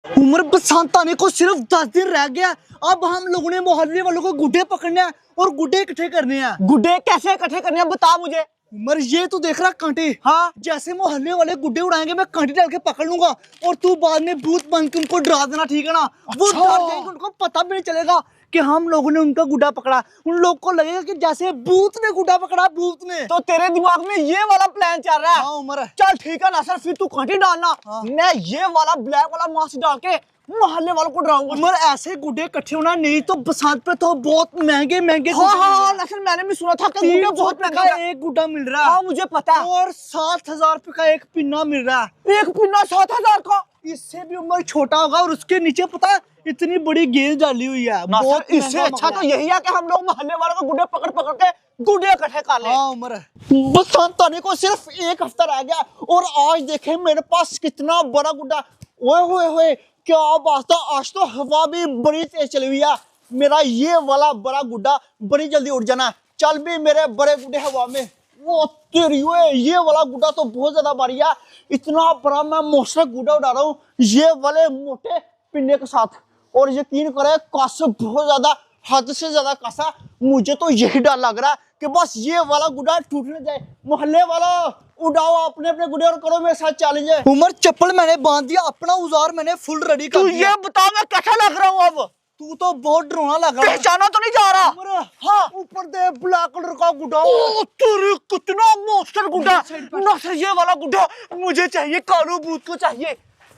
उम्र बसंत आने को सिर्फ 10 दिन रह गया। अब हम लोगों ने मोहल्ले वालों को गुड्डे पकड़ने हैं और गुड्डे इकट्ठे करने हैं। गुड्डे कैसे इकट्ठे करने हैं बता मुझे। उमर ये तू देख रहा कांटे। हाँ जैसे मोहल्ले वाले गुड्डे उड़ाएंगे मैं कांटे डाल के पकड़ लूंगा और तू बाद में भूत बन के उनको डरा देना, ठीक है ना? वो डर जाएंगे, उनको पता भी नहीं चलेगा कि हम लोगों ने उनका गुड्डा पकड़ा। उन लोग को लगेगा कि जैसे भूत ने गुड्डा पकड़ा, भूत ने। तो तेरे दिमाग में ये वाला प्लान चल रहा है? हाँ उमर। चल ठीक है नासर, फिर तू कांटे डालना। हाँ। मैं ये वाला ब्लैक वाला मास्क डाल के मोहल्ले वालों को डराऊंगा। उमर ऐसे गुड्डे इकट्ठे होना नहीं तो बसंत पे तो बहुत महंगे महंगे। हाँ नासर मैंने भी सुना था कि गुड्डे बहुत महंगा है। एक गुड्डा मिल रहा है। हाँ मुझे पता है। और 7,000 रुपए का एक पिन्ना मिल रहा है। एक पिन्ना 7,000 का? इससे भी उम्र छोटा होगा और उसके नीचे पता है इतनी बड़ी गेंद डाली हुई है। बहुत इससे अच्छा तो यही है कि हम लोग मोहल्ले वालों को गुड्डे पकड़ पकड़ के गुड्डे इकट्ठे कर ले। हाँ उम्र। बसंत आने को सिर्फ एक हफ्ता रह गया और आज देखे मेरे पास कितना बड़ा गुड्डा। ओए होए होए क्या बात है, आज तो हवा भी बड़ी तेज चली हुई है। मेरा ये वाला बड़ा गुड्डा बड़ी जल्दी उड़ जाना। चल भी मेरे बड़े गुड्डे हवा में। वो तेरी ओए ये वाला गुड्डा तो बहुत ज्यादा भारी है। इतना बड़ा मैं मोस्टर गुड्डा उड़ा रहा हूँ ये वाले मोटे पिन्ने के साथ। और यकीन करे कस बहुत ज्यादा, हद से ज्यादा कसा। मुझे तो यही डर लग रहा है कि बस ये वाला गुड्डा टूट न जाए। मोहल्ले वाला उड़ाओ अपने अपने गुड्डे और करो मेरे साथ चैलेंज। उमर चप्पल मैंने बांध दिया, अपना औजार मैंने फुल रेडी कर दिया। ये बता मैं कैसा लग रहा हूँ अब? तू तो बहुत डरावना लग रहा है। पहचाना तो नहीं जा रहा? उमर हाँ ऊपर दे ब्लैक कलर का गुड्डा। ओ तेरे कितना मॉन्स्टर गुड्डा। नसर ये वाला गुड्डा मुझे चाहिए, कालू भूत को चाहिए।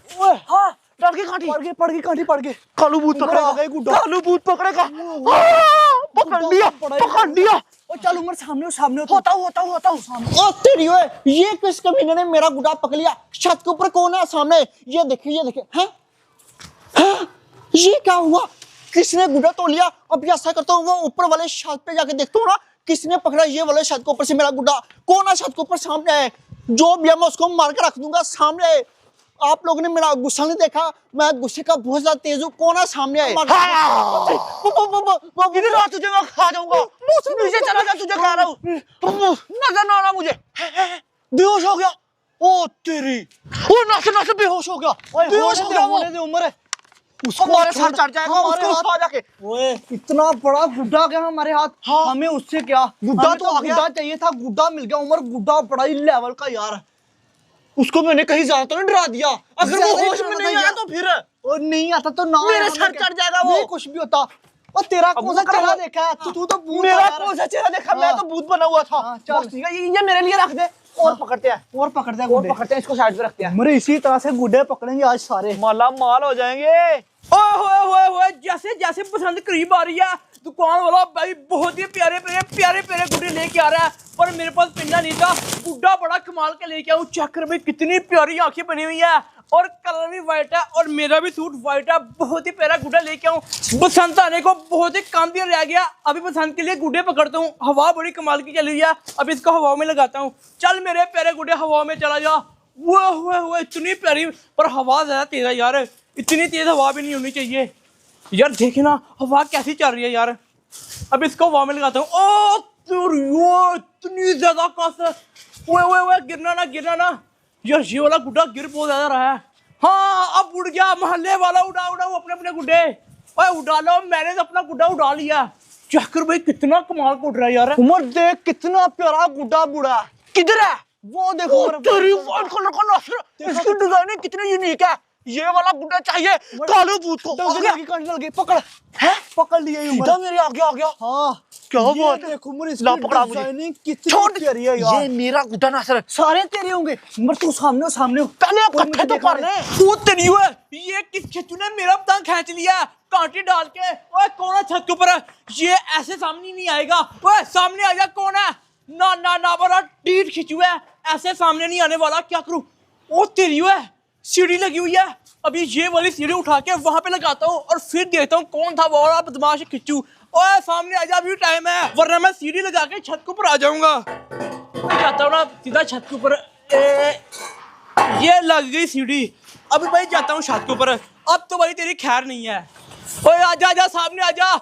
ओए हाँ डर के कांटी पड़ गई कांटी पड़ गई। कालू भूत उमर आ पकड़ेगा, गई गुड्डा। कालू भूत पकड़ेगा। पकड़ लिया पकड़ लिया। ओ चल उमर सामने सामने होता हूँ। ओ तेरी ओए ये किस कमीने ने मेरा गुड्डा पकड़ लिया? छत के ऊपर कौन है सामने? ये देखिए हैं? ये क्या हुआ? किसने गुड्डा तोड़ लिया? अब ऐसा करता हूँ वो ऊपर वाले छत पे जाके देखता हूँ ना किसने पकड़ा ये वाले छत के ऊपर से मेरा गुड्डा। कौन है छत के ऊपर सामने है? जो भी है मैं उसको मार के रख दूंगा सामने। आप लोगों ने मेरा गुस्सा नहीं देखा, मैं गुस्से का बहुत ज्यादा तेज हूँ। कौन है सामने है? इधर आ तुझे मैं खा जाऊंगा। नीचे चला जा तुझे खा रहा हूँ। नजर ना आना मुझे। बेहोश हो गया। ओ तेरी ओ नसर बेहोश हो गया। बेहोश हो गया वो। उमर उसको हमारे साथ चढ़ जाएगा, उसको उठा जाके। ओए इतना बड़ा गुड्डा गया हमारे हाथ। हाँ। हमें उससे क्या, गुड्डा हमें तो आ गया। गुड्डा चाहिए था, गुड्डा मिल गया। उमर गुड्डा बड़ा ही लेवल का यार। उसको मैंने कहीं ज्यादा तो नहीं डरा दिया? अगर वो ज्यादा होश में डराना नहीं था आया यार। तो फिर और नहीं आता तो ना मेरे हमें सर क्या- चढ़ जाएगा वो। नहीं कुछ भी होता। और तेरा कौन सा चेहरा देखा है? तू तो भूत मेरा है यार। कौन सा चेहरा देखा? मैं तो भूत बना हुआ था। हाँ, चल। बस ठीक है ये मेरे लिए रख दे और पकड़ते हैं। और पकड़ते हैं और गुड्डे। पकड़ते हैं इसको साइड पे रखते हैं। उमर इसी तरह से गुड्डे पकड़ेंगे आज सारे। माला माल हो जाएंगे। ओए जैसे जैसे पसंद करीब आ रही है दुकान वाला भाई बहुत ही प्यारे प्यारे गुड्डे लेके आ रहा है। पर मेरे पास पिन्ना नहीं था, गुड्डा बड़ा कमाल के लेके आऊँ। चेक कर भाई कितनी प्यारी आंखें बनी हुई है और कलर भी व्हाइट है और मेरा भी सूट व्हाइट है। बहुत ही प्यारा गुड्डा लेके आऊँ। बसंत आने को बहुत ही कम दिन रह गया। अभी बसंत के लिए गुड्डे पकड़ता हूँ। हवा बड़ी कमाल की चली हुई है, अब इसको हवा में लगाता हूँ। चल मेरे प्यारे गुड्डे हवा में चला जा। वो इतनी प्यारी, पर हवा ज्यादा तेज है यार। इतनी तेज हवा भी नहीं होनी चाहिए यार। देखे ना हवा कैसी चल रही है यार। अब इसको हवा में लगाता हूँ। ओ इतनी ज्यादा कस। ओए गिरना ना यार। ये वाला गुड्डा गिर बहुत ज्यादा रहा है। हाँ अब उड़ गया। मोहल्ले वाला उड़ाओ अपने अपने गुड्डे। ओए उड़ा लो, मैंने तो अपना गुड्डा उड़ा लिया। चक्कर भाई कितना कमाल को उड़ रहा है यार। उमर देख कितना प्यारा गुड्डा बुड़ा। किधर है? वो देखो तेरी व्हाइट कलर का नसर। इसकी डिजाइनिंग कितनी यूनिक है। ये वाला गुड्डा चाहिए कालू भूत को। पकड़ है पकड़ लिया ये सीधा उमर। मेरे आगे आ गया। हाँ क्या ये बात है? देख उमर ला पकड़ा इसकी मुझे। डिजाइनिंग कितनी छोड़ प्यारी है यार। ये मेरा गुड्डा नसर। सारे तेरे होंगे उमर। तू सामने हो। पहले आप इकट्ठे तो कर ले। वो तेरी हुआ ये किस तूने मेरा पतंग खींच लिया कांटे डाल के। ओए कौन है छत के ऊपर? ये ऐसे सामने नहीं आएगा। ओए सामने आ जा। कौन है? ना बड़ा टीट खिंचुआ है, ऐसे सामने नहीं आने वाला। क्या करूं? ओ तेरी हुआ सीढ़ी लगी हुई है। अभी ये वाली सीढ़ी उठा के वहां पे लगाता हूँ और फिर देखता हूँ कौन था वो वाला बदमाश खिंचू। ओए सामने आ जा, अभी टाइम है वरना मैं सीढ़ी लगा के छत के ऊपर आ जाऊंगा। मैं जाता हूँ ना सीधा छत के ऊपर। ये लग गई सीढ़ी। अभी भाई जाता हूँ छत के ऊपर। अब तो भाई तेरी खैर नहीं है। ओए आजा सामने आजा।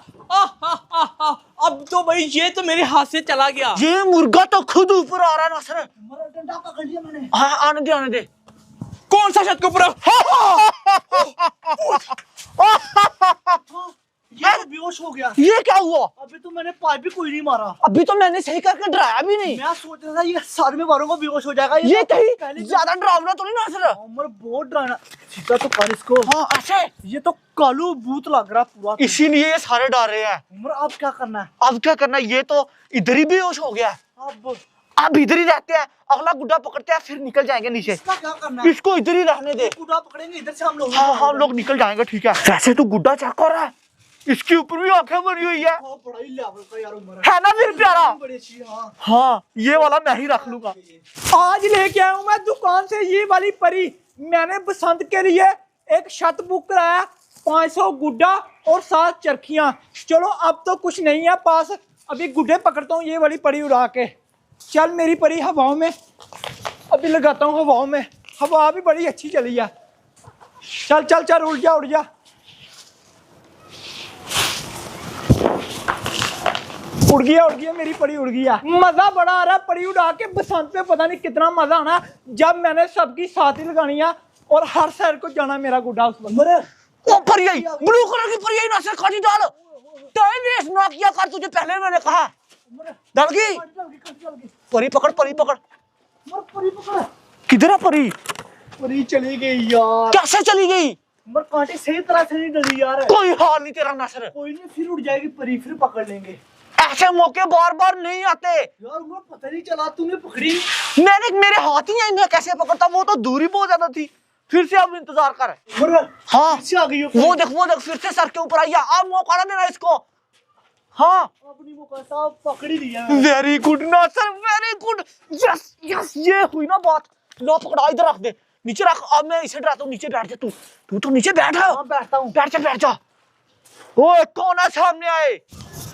अब तो भाई ये तो मेरे हाथ से चला गया। ये मुर्गा तो खुद ऊपर आ रहा है नसर। डंडा पकड़ लिया मैंने। हाँ आने दे। कौन सा छत के ऊपर? ये तो बेहोश हो गया। ये क्या हुआ? अभी तो मैंने पाइप भी कोई नहीं मारा। अभी तो मैंने सही करके डराया भी नहीं। मैं सोच रहा था ये सर में मारूंगा बेहोश हो जाएगा। ये तो कहीं पहले ज्यादा डरावना तो नहीं नासिर? उम्र बहुत डराना। सीधा तो कर इसको। हाँ ऐसे। ये तो कालू भूत लग रहा पूरा। इसीलिए ये सारे डर रहे हैं। उम्र अब क्या करना है? अब क्या करना है? ये तो इधर ही बेहोश हो गया। अब इधर ही रहते हैं, अगला गुड्डा पकड़ते हैं, फिर निकल जाएंगे नीचे। इसका क्या करना है? इसको इधर ही रहने दे। गुड्डा पकड़ेंगे इधर से हम लोग। हाँ हम लोग निकल जाएंगे, ठीक है। वैसे तो गुड्डा चेक कर रहा है, इसके ऊपर भी आंखें बनी हुई है। बड़ा ही लेवल का यार उम्र है ना फिर प्यारा? बड़ी अच्छी। हाँ हाँ ये वाला मैं ही रख लूंगा। आज लेके आया हूं मैं दुकान से ये वाली परी। मैंने बसंत के लिए एक छत बुक कराया, 500 गुड्डा और 7 चरखियां। चलो अब तो कुछ नहीं है पास, अभी गुड्डे पकड़ता हूँ ये वाली परी उड़ा के। चल मेरी परी हवाओं में, अभी लगाता हूँ हवाओं में। हवा भी बड़ी अच्छी चली है। चल चल चल उड़ जा उड़ जा। उड़ गया मेरी परी उड़ गया। मजा बड़ा आ रहा है परी उड़ा के। बसंत पे पता नहीं कितना मजा आना जब मैंने सबकी साथी लगानी है और हर साइड को जाना मेरा गुड्डा उस पर। ओ परी आई, ब्लू कलर की परी आई ना, से खाली डाल। टाइम वेस्ट ना किया कर, तुझे पहले मैंने कहा। डर गई? परी पकड़, परी पकड़। परी पकड़। किधर है परी? परी चली गई यार। कैसे चली गई? उम्र कांटे सही तरह से नहीं डरी यार। कोई हाल नहीं तेरा नासिर। कोई नहीं, फिर उड़ जाएगी परी, फिर पकड़ लेंगे। ऐसे मौके बार बार नहीं आते यार उम्र पता नहीं चला तूने पकड़ी। मैंने, मेरे हाथ ही है, मैं कैसे पकड़ता? वो तो दूरी बहुत ज्यादा थी। फिर से अब इंतजार कर। हाँ फिर से आ गई हो। वो देख फिर से सर के ऊपर आई है। अब मौका ना देना इसको। हाँ अपनी मौका साहब पकड़ ही लिया। Very good Nasir, very good. Yes yes, ये हुई ना बात। लो पकड़ा, इधर रख दे, नीचे रख। अब मैं इसे डराता हूँ, नीचे बैठ जा तू। तू तो नीचे बैठ। हाँ बैठता हूँ। बैठ जा। ओए कौन है सामने आए?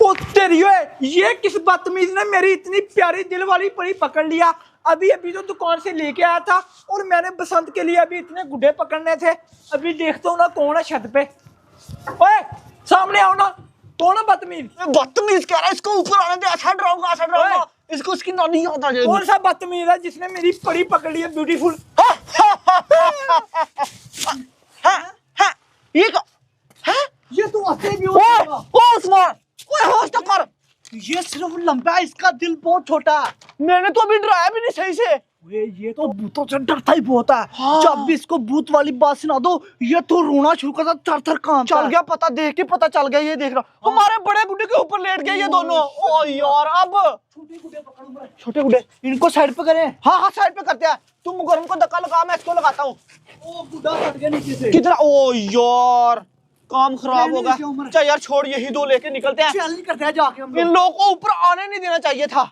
ओ तेरी ओए, ये किस बदतमीज ने मेरी इतनी प्यारी दिल वाली परी पकड़ लिया। अभी तो दुकान से लेके आया था और मैंने बसंत के लिए अभी इतने गुड्डे पकड़ने थे। अभी देखता हूँ ना कौन है छत पे। ओए सामने आओ ना, कौन है बदतमीज? बदतमीज कह रहा है, इसको ऊपर आने दे। अच्छा डराऊंगा। इसको उसकी नानी याद आ जाएगी। कौन सा बदतमीज है जिसने मेरी परी पकड़ ली है ब्यूटीफुल? ये तो ऐसे भी उस्मान, ओए होश तो कर। ये सिर्फ लंबा है, इसका दिल बहुत छोटा है। मैंने तो अभी डराया भी नहीं सही से। ये तो भूतों से डरता ही बहुत है। हाँ। जब भी इसको भूत वाली बात सुना दो ये तो रोना शुरू करता, थर-थर कांपता चल गया पता, देख के पता चल गया। ये देख रहा हमारे बड़े गुड्डे के ऊपर लेट गए ये दोनों। ओ यार अब छोटे गुड्डे पकड़ो। छोटे गुड्डे इनको साइड पे करें। हाँ साइड पे करते हैं। तुम मुगरम को धक्का लगा, मैं इसको लगाता हूँ। ओ गुड्डा कट गया नीचे से। किधर? ओ यार काम खराब नहीं, होगा। नहीं, उम्र। चल यार छोड़, यही दो लेके निकलते हैं। चल नहीं करते हैं जाके हम इन लोग। लोगों को ऊपर आने नहीं देना चाहिए था।